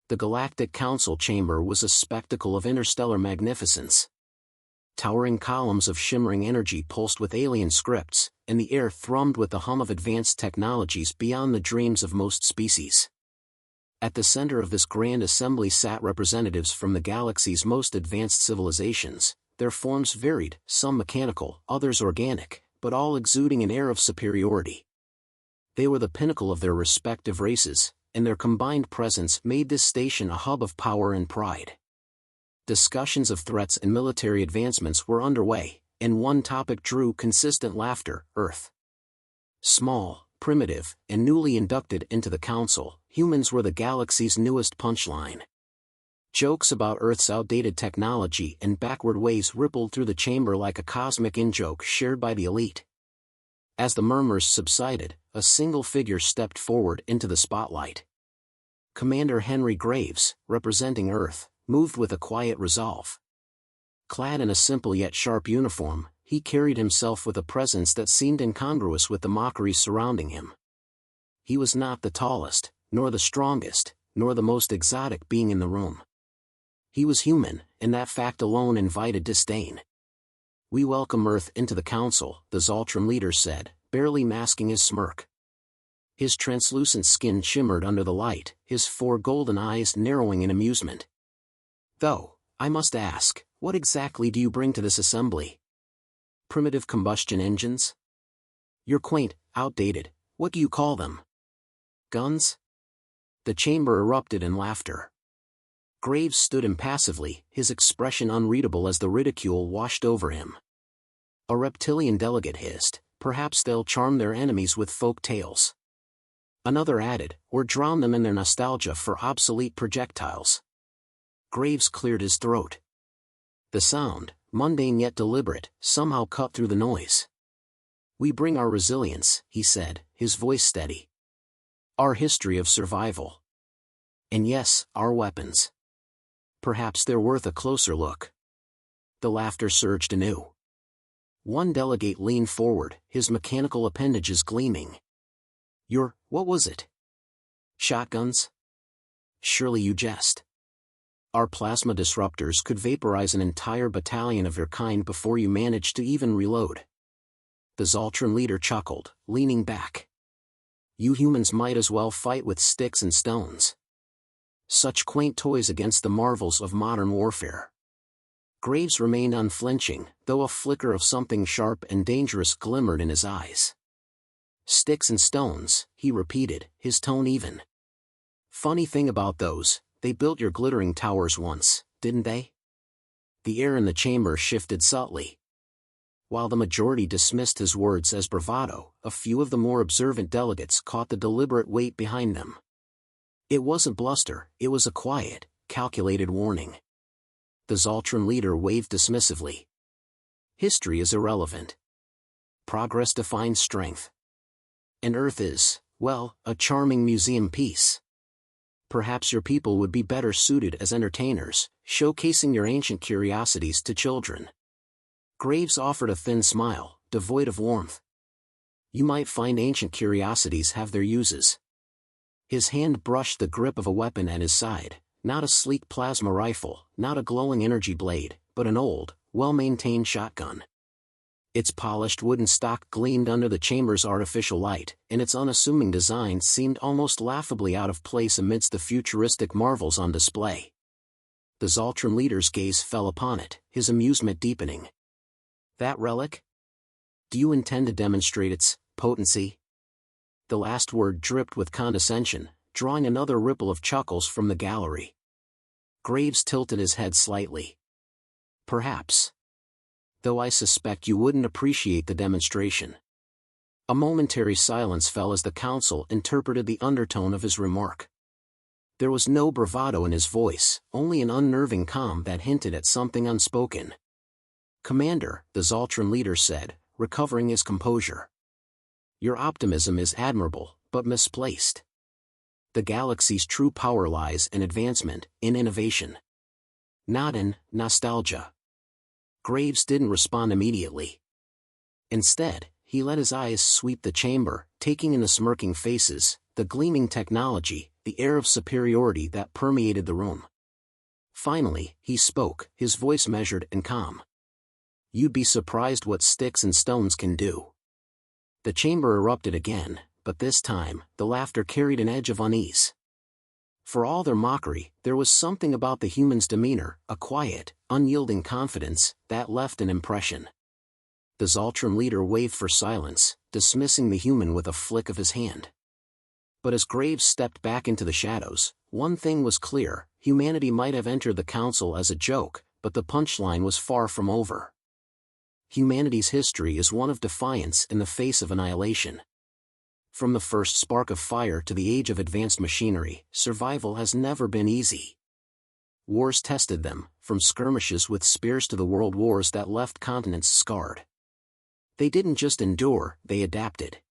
The Galactic Council chamber was a spectacle of interstellar magnificence. Towering columns of shimmering energy pulsed with alien scripts, and the air thrummed with the hum of advanced technologies beyond the dreams of most species. At the center of this grand assembly sat representatives from the galaxy's most advanced civilizations. Their forms varied, some mechanical, others organic, but all exuding an air of superiority. They were the pinnacle of their respective races, and their combined presence made this station a hub of power and pride. Discussions of threats and military advancements were underway, and one topic drew consistent laughter: Earth. Small, primitive, and newly inducted into the Council, humans were the galaxy's newest punchline. Jokes about Earth's outdated technology and backward ways rippled through the chamber like a cosmic in-joke shared by the elite. As the murmurs subsided, a single figure stepped forward into the spotlight. Commander Henry Graves, representing Earth, moved with a quiet resolve. Clad in a simple yet sharp uniform, he carried himself with a presence that seemed incongruous with the mockery surrounding him. He was not the tallest, nor the strongest, nor the most exotic being in the room. He was human, and that fact alone invited disdain. "We welcome Earth into the Council," the Zoltran leader said, barely masking his smirk. His translucent skin shimmered under the light, his four golden eyes narrowing in amusement. "Though, I must ask, what exactly do you bring to this assembly? Primitive combustion engines? You're quaint, outdated, what do you call them? Guns?" The chamber erupted in laughter. Graves stood impassively, his expression unreadable as the ridicule washed over him. A reptilian delegate hissed, "Perhaps they'll charm their enemies with folk tales." Another added, "Or drown them in their nostalgia for obsolete projectiles." Graves cleared his throat. The sound, mundane yet deliberate, somehow cut through the noise. "We bring our resilience," he said, his voice steady. "Our history of survival. And yes, our weapons. Perhaps they're worth a closer look." The laughter surged anew. One delegate leaned forward, his mechanical appendages gleaming. What was it? Shotguns? Surely you jest. Our plasma disruptors could vaporize an entire battalion of your kind before you managed to even reload." The Zoltran leader chuckled, leaning back. "You humans might as well fight with sticks and stones. Such quaint toys against the marvels of modern warfare." Graves remained unflinching, though a flicker of something sharp and dangerous glimmered in his eyes. "Sticks and stones," he repeated, his tone even. "Funny thing about those, they built your glittering towers once, didn't they?" The air in the chamber shifted subtly. While the majority dismissed his words as bravado, a few of the more observant delegates caught the deliberate weight behind them. It wasn't bluster, it was a quiet, calculated warning. The Zoltran leader waved dismissively. "History is irrelevant. Progress defines strength. And Earth is, well, a charming museum piece. Perhaps your people would be better suited as entertainers, showcasing your ancient curiosities to children." Graves offered a thin smile, devoid of warmth. "You might find ancient curiosities have their uses." His hand brushed the grip of a weapon at his side, not a sleek plasma rifle, not a glowing energy blade, but an old, well-maintained shotgun. Its polished wooden stock gleamed under the chamber's artificial light, and its unassuming design seemed almost laughably out of place amidst the futuristic marvels on display. The Zoltran leader's gaze fell upon it, his amusement deepening. "That relic? Do you intend to demonstrate its potency?" The last word dripped with condescension, drawing another ripple of chuckles from the gallery. Graves tilted his head slightly. "Perhaps. Though I suspect you wouldn't appreciate the demonstration." A momentary silence fell as the council interpreted the undertone of his remark. There was no bravado in his voice, only an unnerving calm that hinted at something unspoken. "Commander," the Zoltran leader said, recovering his composure. "Your optimism is admirable, but misplaced. The galaxy's true power lies in advancement, in innovation. Not in nostalgia." Graves didn't respond immediately. Instead, he let his eyes sweep the chamber, taking in the smirking faces, the gleaming technology, the air of superiority that permeated the room. Finally, he spoke, his voice measured and calm. "You'd be surprised what sticks and stones can do." The chamber erupted again, but this time, the laughter carried an edge of unease. For all their mockery, there was something about the human's demeanor, a quiet, unyielding confidence, that left an impression. The Zoltran leader waved for silence, dismissing the human with a flick of his hand. But as Graves stepped back into the shadows, one thing was clear: humanity might have entered the council as a joke, but the punchline was far from over. Humanity's history is one of defiance in the face of annihilation. From the first spark of fire to the age of advanced machinery, survival has never been easy. Wars tested them, from skirmishes with spears to the world wars that left continents scarred. They didn't just endure, they adapted.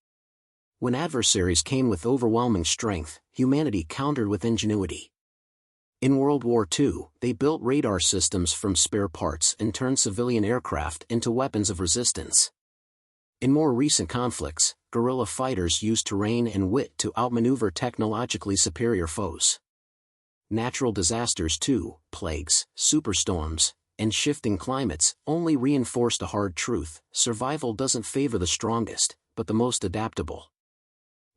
When adversaries came with overwhelming strength, humanity countered with ingenuity. In World War II, they built radar systems from spare parts and turned civilian aircraft into weapons of resistance. In more recent conflicts, guerrilla fighters used terrain and wit to outmaneuver technologically superior foes. Natural disasters too, plagues, superstorms, and shifting climates, only reinforced a hard truth: survival doesn't favor the strongest, but the most adaptable.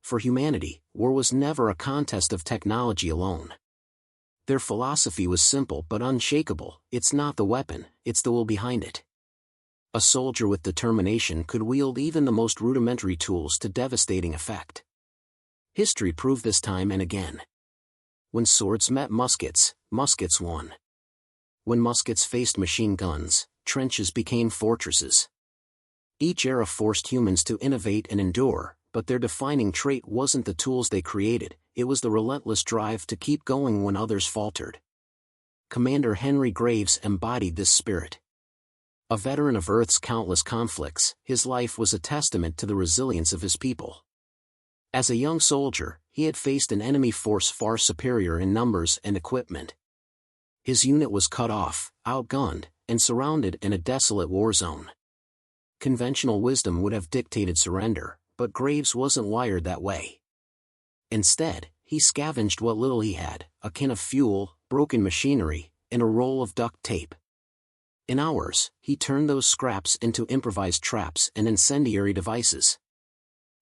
For humanity, war was never a contest of technology alone. Their philosophy was simple but unshakable: it's not the weapon, it's the will behind it. A soldier with determination could wield even the most rudimentary tools to devastating effect. History proved this time and again. When swords met muskets, muskets won. When muskets faced machine guns, trenches became fortresses. Each era forced humans to innovate and endure, but their defining trait wasn't the tools they created, it was the relentless drive to keep going when others faltered. Commander Henry Graves embodied this spirit. A veteran of Earth's countless conflicts, his life was a testament to the resilience of his people. As a young soldier, he had faced an enemy force far superior in numbers and equipment. His unit was cut off, outgunned, and surrounded in a desolate war zone. Conventional wisdom would have dictated surrender, but Graves wasn't wired that way. Instead, he scavenged what little he had: a can of fuel, broken machinery, and a roll of duct tape. In hours, he turned those scraps into improvised traps and incendiary devices.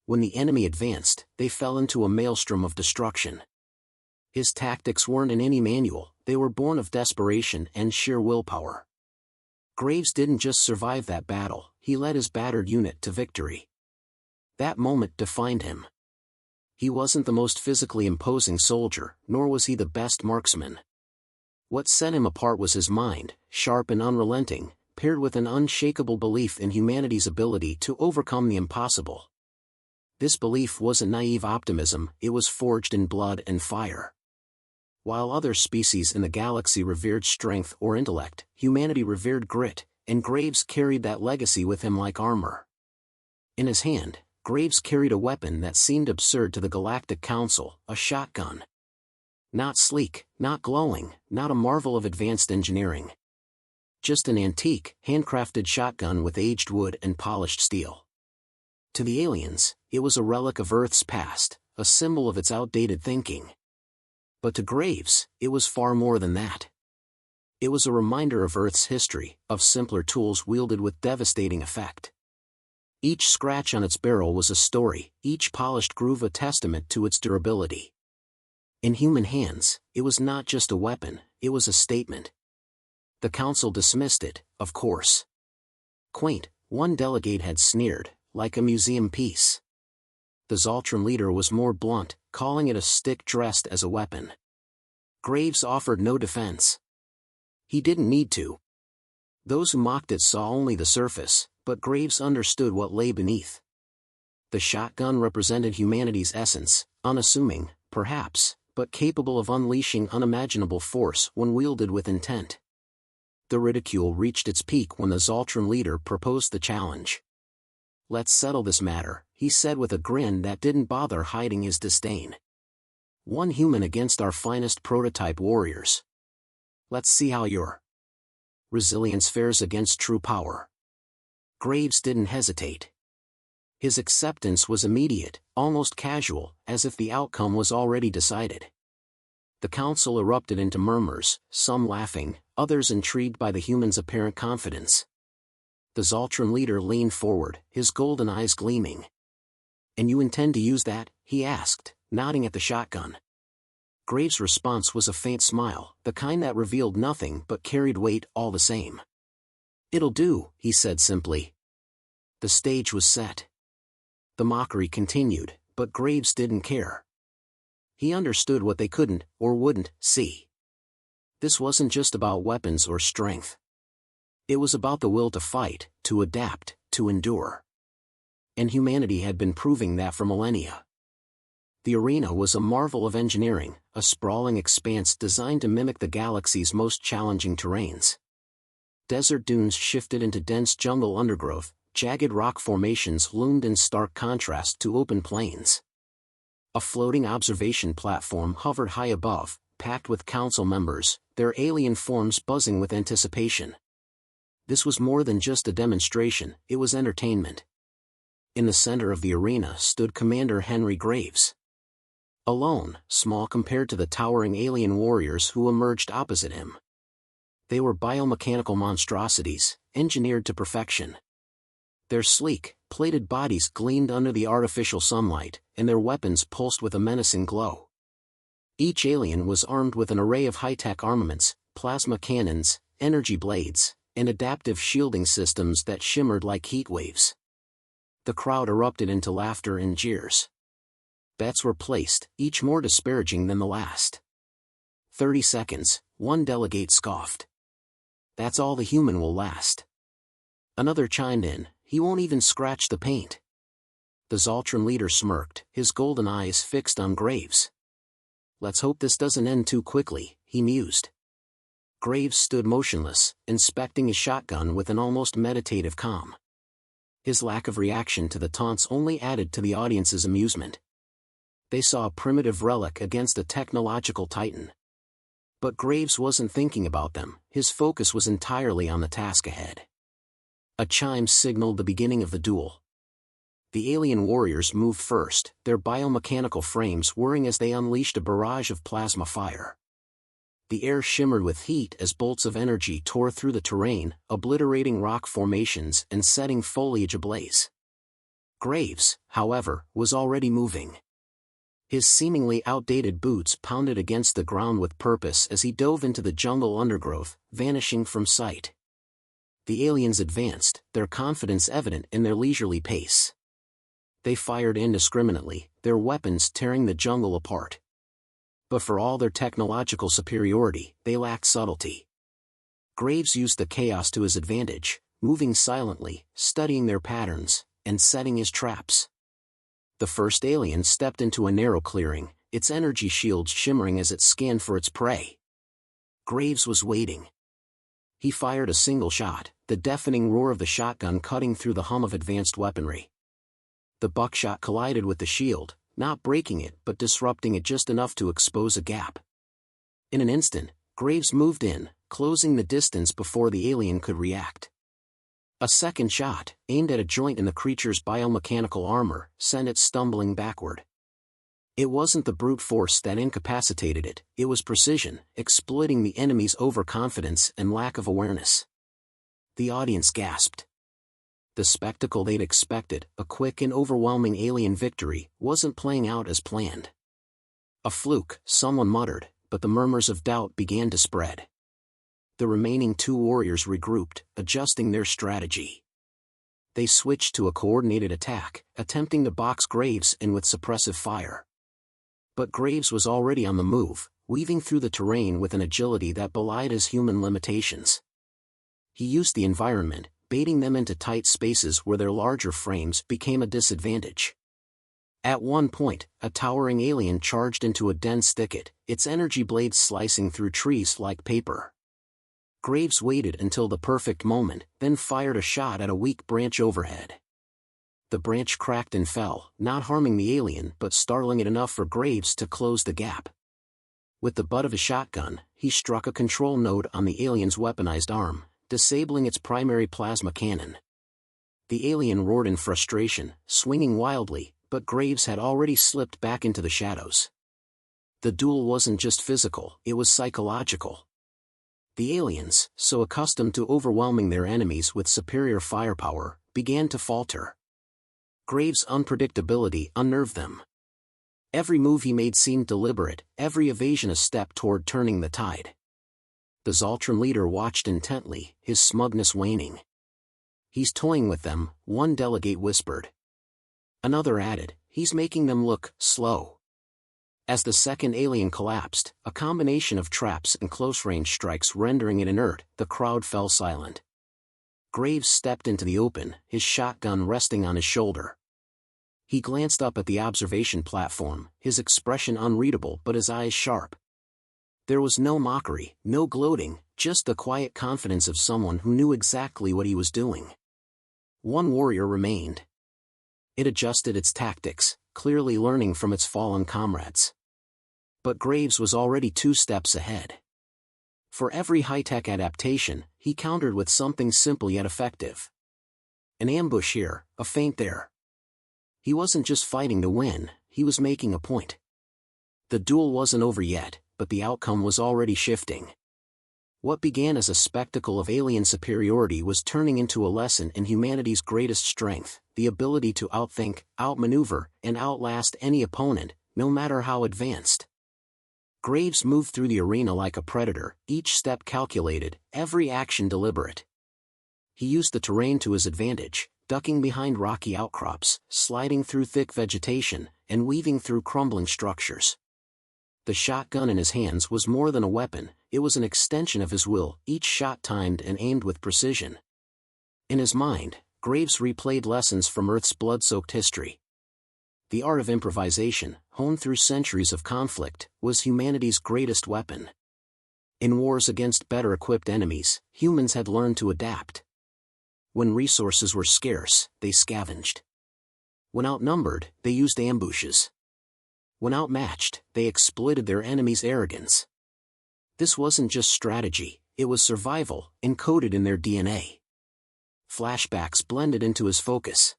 When the enemy advanced, they fell into a maelstrom of destruction. His tactics weren't in any manual, they were born of desperation and sheer willpower. Graves didn't just survive that battle, he led his battered unit to victory. That moment defined him. He wasn't the most physically imposing soldier, nor was he the best marksman. What set him apart was his mind, sharp and unrelenting, paired with an unshakable belief in humanity's ability to overcome the impossible. This belief wasn't naive optimism, it was forged in blood and fire. While other species in the galaxy revered strength or intellect, humanity revered grit, and Graves carried that legacy with him like armor. In his hand, Graves carried a weapon that seemed absurd to the Galactic Council: a shotgun. Not sleek, not glowing, not a marvel of advanced engineering. Just an antique, handcrafted shotgun with aged wood and polished steel. To the aliens, it was a relic of Earth's past, a symbol of its outdated thinking. But to Graves, it was far more than that. It was a reminder of Earth's history, of simpler tools wielded with devastating effect. Each scratch on its barrel was a story, each polished groove a testament to its durability. In human hands, it was not just a weapon, it was a statement. The council dismissed it, of course. Quaint, one delegate had sneered, like a museum piece. The Zoltran leader was more blunt, calling it a stick dressed as a weapon. Graves offered no defense. He didn't need to. Those who mocked it saw only the surface, but Graves understood what lay beneath. The shotgun represented humanity's essence, unassuming, perhaps, but capable of unleashing unimaginable force when wielded with intent. The ridicule reached its peak when the Zoltran leader proposed the challenge. "Let's settle this matter," he said with a grin that didn't bother hiding his disdain. "One human against our finest prototype warriors. Let's see how your resilience fares against true power." Graves didn't hesitate. His acceptance was immediate, almost casual, as if the outcome was already decided. The council erupted into murmurs, some laughing, others intrigued by the humans' apparent confidence. The Zoltran leader leaned forward, his golden eyes gleaming. "And you intend to use that?" he asked, nodding at the shotgun. Graves' response was a faint smile, the kind that revealed nothing but carried weight all the same. "It'll do," he said simply. The stage was set. The mockery continued, but Graves didn't care. He understood what they couldn't, or wouldn't, see. This wasn't just about weapons or strength. It was about the will to fight, to adapt, to endure. And humanity had been proving that for millennia. The arena was a marvel of engineering, a sprawling expanse designed to mimic the galaxy's most challenging terrains. Desert dunes shifted into dense jungle undergrowth, jagged rock formations loomed in stark contrast to open plains. A floating observation platform hovered high above, packed with council members, their alien forms buzzing with anticipation. This was more than just a demonstration, it was entertainment. In the center of the arena stood Commander Henry Graves. Alone, small compared to the towering alien warriors who emerged opposite him. They were biomechanical monstrosities, engineered to perfection. Their sleek, plated bodies gleamed under the artificial sunlight, and their weapons pulsed with a menacing glow. Each alien was armed with an array of high-tech armaments, plasma cannons, energy blades, and adaptive shielding systems that shimmered like heat waves. The crowd erupted into laughter and jeers. Bets were placed, each more disparaging than the last. 30 seconds, one delegate scoffed. "That's all the human will last." Another chimed in, "He won't even scratch the paint." The Zoltran leader smirked, his golden eyes fixed on Graves. "Let's hope this doesn't end too quickly," he mused. Graves stood motionless, inspecting his shotgun with an almost meditative calm. His lack of reaction to the taunts only added to the audience's amusement. They saw a primitive relic against a technological titan. But Graves wasn't thinking about them, his focus was entirely on the task ahead. A chime signaled the beginning of the duel. The alien warriors moved first, their biomechanical frames whirring as they unleashed a barrage of plasma fire. The air shimmered with heat as bolts of energy tore through the terrain, obliterating rock formations and setting foliage ablaze. Graves, however, was already moving. His seemingly outdated boots pounded against the ground with purpose as he dove into the jungle undergrowth, vanishing from sight. The aliens advanced, their confidence evident in their leisurely pace. They fired indiscriminately, their weapons tearing the jungle apart. But for all their technological superiority, they lacked subtlety. Graves used the chaos to his advantage, moving silently, studying their patterns, and setting his traps. The first alien stepped into a narrow clearing, its energy shields shimmering as it scanned for its prey. Graves was waiting. He fired a single shot, the deafening roar of the shotgun cutting through the hum of advanced weaponry. The buckshot collided with the shield, not breaking it but disrupting it just enough to expose a gap. In an instant, Graves moved in, closing the distance before the alien could react. A second shot, aimed at a joint in the creature's biomechanical armor, sent it stumbling backward. It wasn't the brute force that incapacitated it, it was precision, exploiting the enemy's overconfidence and lack of awareness. The audience gasped. The spectacle they'd expected, a quick and overwhelming alien victory, wasn't playing out as planned. "A fluke," someone muttered, but the murmurs of doubt began to spread. The remaining two warriors regrouped, adjusting their strategy. They switched to a coordinated attack, attempting to box Graves in with suppressive fire. But Graves was already on the move, weaving through the terrain with an agility that belied his human limitations. He used the environment, baiting them into tight spaces where their larger frames became a disadvantage. At one point, a towering alien charged into a dense thicket, its energy blades slicing through trees like paper. Graves waited until the perfect moment, then fired a shot at a weak branch overhead. The branch cracked and fell, not harming the alien but startling it enough for Graves to close the gap. With the butt of his shotgun, he struck a control node on the alien's weaponized arm, disabling its primary plasma cannon. The alien roared in frustration, swinging wildly, but Graves had already slipped back into the shadows. The duel wasn't just physical, it was psychological. The aliens, so accustomed to overwhelming their enemies with superior firepower, began to falter. Graves' unpredictability unnerved them. Every move he made seemed deliberate, every evasion a step toward turning the tide. The Zoltran leader watched intently, his smugness waning. "He's toying with them," one delegate whispered. Another added, "He's making them look slow." As the second alien collapsed, a combination of traps and close-range strikes rendering it inert, the crowd fell silent. Graves stepped into the open, his shotgun resting on his shoulder. He glanced up at the observation platform, his expression unreadable but his eyes sharp. There was no mockery, no gloating, just the quiet confidence of someone who knew exactly what he was doing. One warrior remained. It adjusted its tactics, clearly learning from its fallen comrades. But Graves was already 2 steps ahead. For every high-tech adaptation, he countered with something simple yet effective. An ambush here, a feint there. He wasn't just fighting to win, he was making a point. The duel wasn't over yet, but the outcome was already shifting. What began as a spectacle of alien superiority was turning into a lesson in humanity's greatest strength, the ability to outthink, outmaneuver, and outlast any opponent, no matter how advanced. Graves moved through the arena like a predator, each step calculated, every action deliberate. He used the terrain to his advantage, ducking behind rocky outcrops, sliding through thick vegetation, and weaving through crumbling structures. The shotgun in his hands was more than a weapon, it was an extension of his will, each shot timed and aimed with precision. In his mind, Graves replayed lessons from Earth's blood-soaked history. The art of improvisation, honed through centuries of conflict, was humanity's greatest weapon. In wars against better-equipped enemies, humans had learned to adapt. When resources were scarce, they scavenged. When outnumbered, they used ambushes. When outmatched, they exploited their enemy's arrogance. This wasn't just strategy, it was survival, encoded in their DNA. Flashbacks blended into his focus.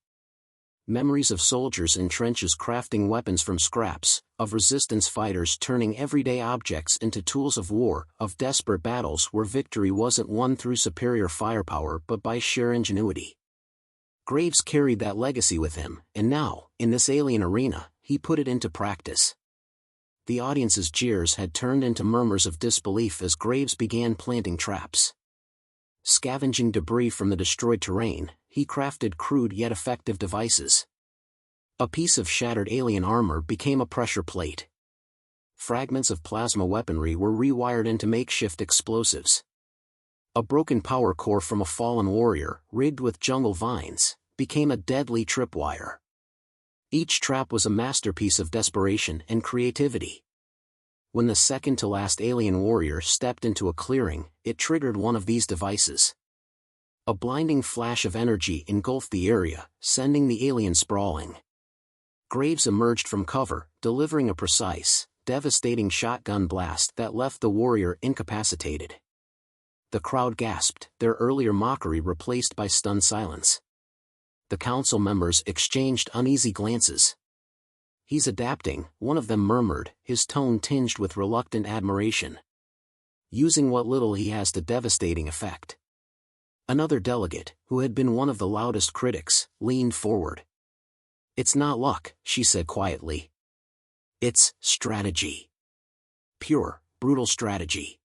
Memories of soldiers in trenches crafting weapons from scraps, of resistance fighters turning everyday objects into tools of war, of desperate battles where victory wasn't won through superior firepower but by sheer ingenuity. Graves carried that legacy with him, and now, in this alien arena, he put it into practice. The audience's jeers had turned into murmurs of disbelief as Graves began planting traps. Scavenging debris from the destroyed terrain, he crafted crude yet effective devices. A piece of shattered alien armor became a pressure plate. Fragments of plasma weaponry were rewired into makeshift explosives. A broken power core from a fallen warrior, rigged with jungle vines, became a deadly tripwire. Each trap was a masterpiece of desperation and creativity. When the second-to-last alien warrior stepped into a clearing, it triggered one of these devices. A blinding flash of energy engulfed the area, sending the alien sprawling. Graves emerged from cover, delivering a precise, devastating shotgun blast that left the warrior incapacitated. The crowd gasped, their earlier mockery replaced by stunned silence. The council members exchanged uneasy glances. "He's adapting," one of them murmured, his tone tinged with reluctant admiration. "Using what little he has to devastating effect." Another delegate, who had been one of the loudest critics, leaned forward. "It's not luck," she said quietly. "It's strategy. Pure, brutal strategy."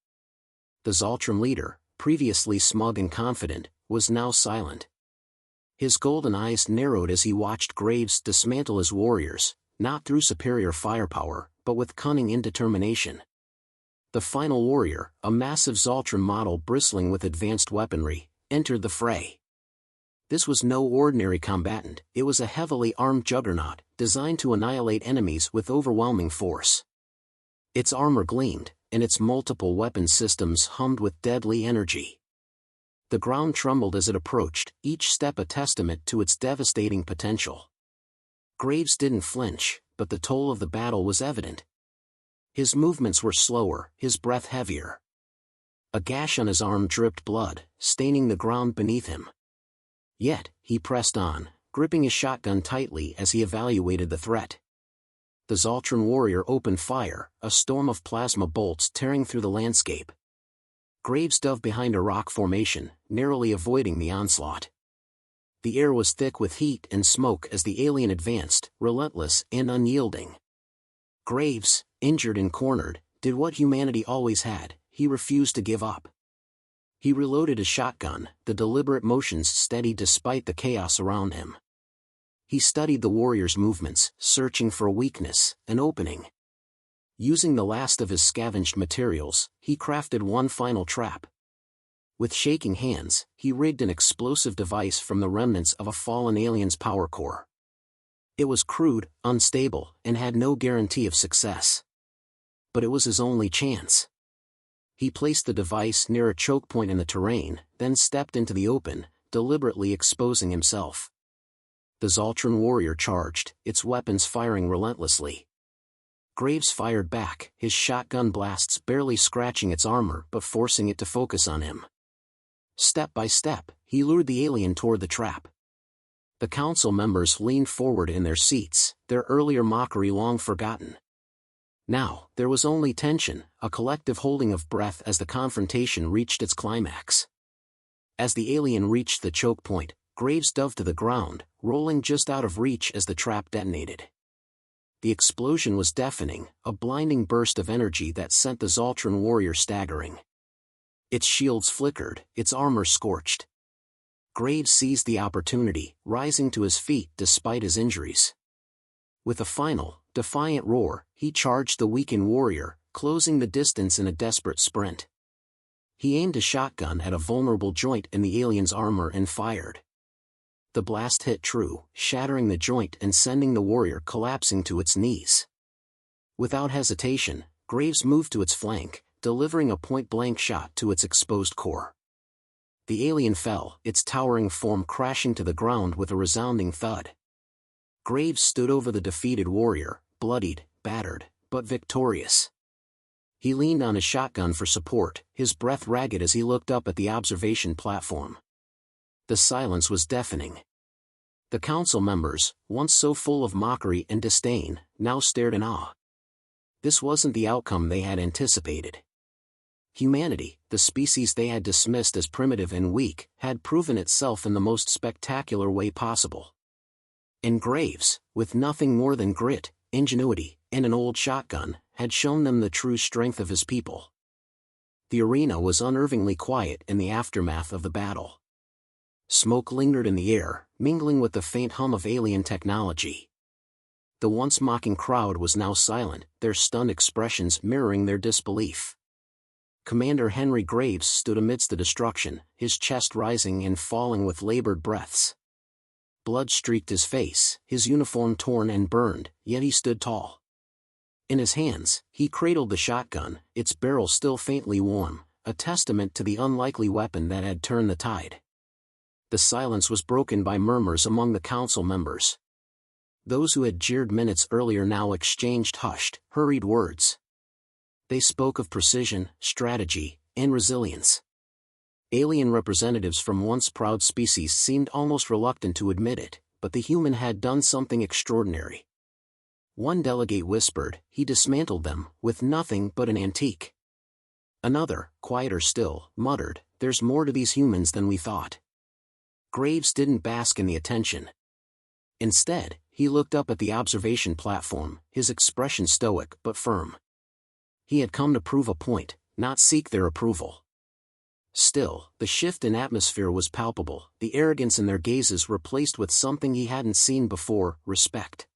The Zoltran leader, previously smug and confident, was now silent. His golden eyes narrowed as he watched Graves dismantle his warriors, not through superior firepower, but with cunning and determination. The final warrior, a massive Zoltran model bristling with advanced weaponry, entered the fray. This was no ordinary combatant, it was a heavily armed juggernaut, designed to annihilate enemies with overwhelming force. Its armor gleamed, and its multiple weapon systems hummed with deadly energy. The ground trembled as it approached, each step a testament to its devastating potential. Graves didn't flinch, but the toll of the battle was evident. His movements were slower, his breath heavier. A gash on his arm dripped blood, staining the ground beneath him. Yet, he pressed on, gripping his shotgun tightly as he evaluated the threat. The Zoltran warrior opened fire, a storm of plasma bolts tearing through the landscape. Graves dove behind a rock formation, narrowly avoiding the onslaught. The air was thick with heat and smoke as the alien advanced, relentless and unyielding. Graves, injured and cornered, did what humanity always had: he refused to give up. He reloaded his shotgun, the deliberate motions steady despite the chaos around him. He studied the warrior's movements, searching for a weakness, an opening. Using the last of his scavenged materials, he crafted one final trap. With shaking hands, he rigged an explosive device from the remnants of a fallen alien's power core. It was crude, unstable, and had no guarantee of success. But it was his only chance. He placed the device near a choke point in the terrain, then stepped into the open, deliberately exposing himself. The Zoltran warrior charged, its weapons firing relentlessly. Graves fired back, his shotgun blasts barely scratching its armor but forcing it to focus on him. Step by step, he lured the alien toward the trap. The council members leaned forward in their seats, their earlier mockery long forgotten. Now, there was only tension, a collective holding of breath as the confrontation reached its climax. As the alien reached the choke point, Graves dove to the ground, rolling just out of reach as the trap detonated. The explosion was deafening, a blinding burst of energy that sent the Zoltran warrior staggering. Its shields flickered, its armor scorched. Graves seized the opportunity, rising to his feet despite his injuries. With a final, defiant roar, he charged the weakened warrior, closing the distance in a desperate sprint. He aimed a shotgun at a vulnerable joint in the alien's armor and fired. The blast hit true, shattering the joint and sending the warrior collapsing to its knees. Without hesitation, Graves moved to its flank, delivering a point-blank shot to its exposed core. The alien fell, its towering form crashing to the ground with a resounding thud. Graves stood over the defeated warrior, bloodied, battered, but victorious. He leaned on his shotgun for support, his breath ragged as he looked up at the observation platform. The silence was deafening. The council members, once so full of mockery and disdain, now stared in awe. This wasn't the outcome they had anticipated. Humanity, the species they had dismissed as primitive and weak, had proven itself in the most spectacular way possible. And Graves, with nothing more than grit, ingenuity, and an old shotgun, had shown them the true strength of his people. The arena was unnervingly quiet in the aftermath of the battle. Smoke lingered in the air, mingling with the faint hum of alien technology. The once mocking crowd was now silent, their stunned expressions mirroring their disbelief. Commander Henry Graves stood amidst the destruction, his chest rising and falling with labored breaths. Blood streaked his face, his uniform torn and burned, yet he stood tall. In his hands, he cradled the shotgun, its barrel still faintly warm, a testament to the unlikely weapon that had turned the tide. The silence was broken by murmurs among the council members. Those who had jeered minutes earlier now exchanged hushed, hurried words. They spoke of precision, strategy, and resilience. Alien representatives from once proud species seemed almost reluctant to admit it, but the human had done something extraordinary. One delegate whispered, he dismantled them, with nothing but an antique. Another, quieter still, muttered, there's more to these humans than we thought. Graves didn't bask in the attention. Instead, he looked up at the observation platform, his expression stoic but firm. He had come to prove a point, not seek their approval. Still, the shift in atmosphere was palpable, the arrogance in their gazes replaced with something he hadn't seen before, respect.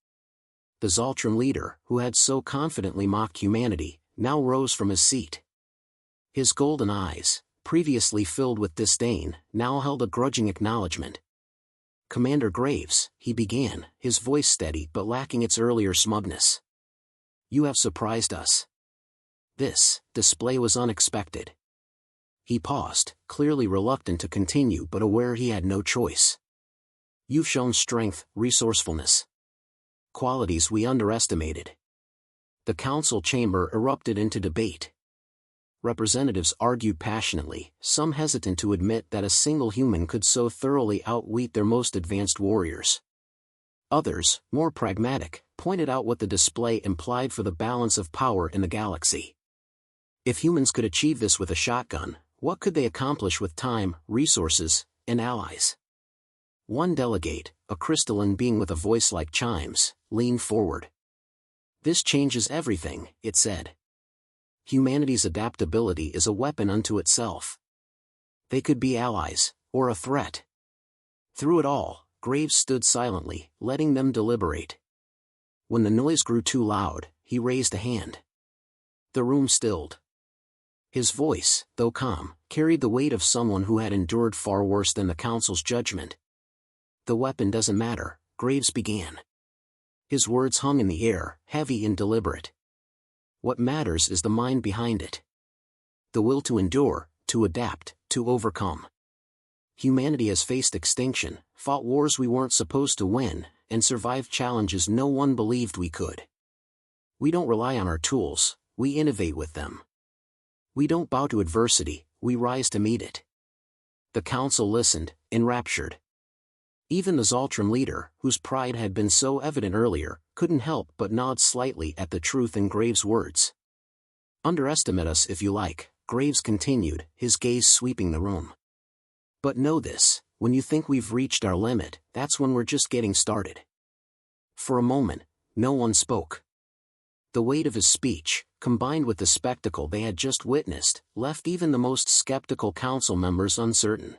The Zoltran leader, who had so confidently mocked humanity, now rose from his seat. His golden eyes, previously filled with disdain, now held a grudging acknowledgement. Commander Graves, he began, his voice steady but lacking its earlier smugness. You have surprised us. This display was unexpected. He paused, clearly reluctant to continue but aware he had no choice. You've shown strength, resourcefulness. Qualities we underestimated. The council chamber erupted into debate. Representatives argued passionately, some hesitant to admit that a single human could so thoroughly outwit their most advanced warriors. Others, more pragmatic, pointed out what the display implied for the balance of power in the galaxy. If humans could achieve this with a shotgun, what could they accomplish with time, resources, and allies? One delegate, a crystalline being with a voice like chimes, leaned forward. "This changes everything," it said. "Humanity's adaptability is a weapon unto itself. They could be allies, or a threat." Through it all, Graves stood silently, letting them deliberate. When the noise grew too loud, he raised a hand. The room stilled. His voice, though calm, carried the weight of someone who had endured far worse than the Council's judgment. "The weapon doesn't matter," Graves began. His words hung in the air, heavy and deliberate. "What matters is the mind behind it. The will to endure, to adapt, to overcome. Humanity has faced extinction, fought wars we weren't supposed to win, and survived challenges no one believed we could. We don't rely on our tools, we innovate with them. We don't bow to adversity, we rise to meet it." The Council listened, enraptured. Even the Zoltran leader, whose pride had been so evident earlier, couldn't help but nod slightly at the truth in Graves' words. "Underestimate us if you like," Graves continued, his gaze sweeping the room. "But know this, when you think we've reached our limit, that's when we're just getting started." For a moment, no one spoke. The weight of his speech, combined with the spectacle they had just witnessed, left even the most skeptical council members uncertain.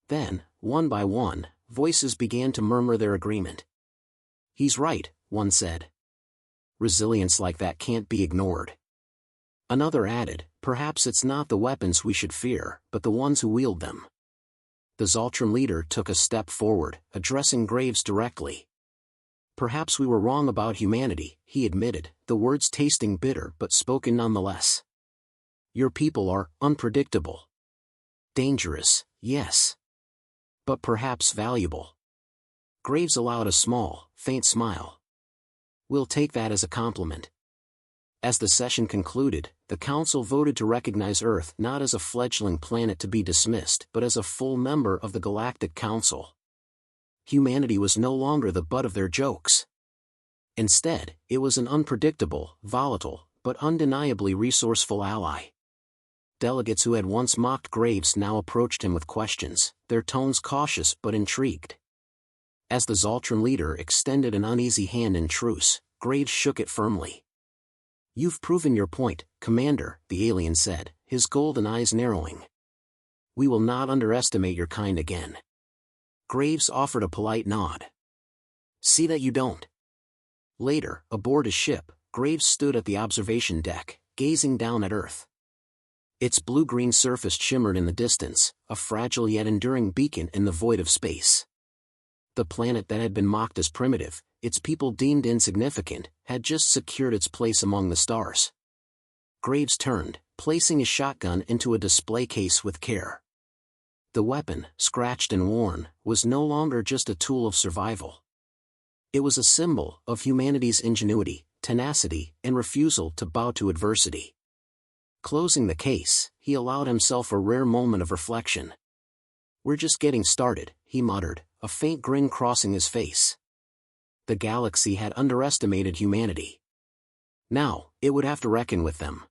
Then, one by one, voices began to murmur their agreement. "He's right," one said. "Resilience like that can't be ignored." Another added, "Perhaps it's not the weapons we should fear, but the ones who wield them." The Zoltran leader took a step forward, addressing Graves directly. "Perhaps we were wrong about humanity," he admitted, the words tasting bitter but spoken nonetheless. "Your people are unpredictable. Dangerous, yes. But perhaps valuable." Graves allowed a small, faint smile. "We'll take that as a compliment." As the session concluded, the Council voted to recognize Earth not as a fledgling planet to be dismissed but as a full member of the Galactic Council. Humanity was no longer the butt of their jokes. Instead, it was an unpredictable, volatile, but undeniably resourceful ally. Delegates who had once mocked Graves now approached him with questions, their tones cautious but intrigued. As the Zoltran leader extended an uneasy hand in truce, Graves shook it firmly. "You've proven your point, Commander," the alien said, his golden eyes narrowing. "We will not underestimate your kind again." Graves offered a polite nod. "See that you don't." Later, aboard his ship, Graves stood at the observation deck, gazing down at Earth. Its blue-green surface shimmered in the distance, a fragile yet enduring beacon in the void of space. The planet that had been mocked as primitive, its people deemed insignificant, had just secured its place among the stars. Graves turned, placing his shotgun into a display case with care. The weapon, scratched and worn, was no longer just a tool of survival. It was a symbol of humanity's ingenuity, tenacity, and refusal to bow to adversity. Closing the case, he allowed himself a rare moment of reflection. "We're just getting started," he muttered, a faint grin crossing his face. The galaxy had underestimated humanity. Now, it would have to reckon with them.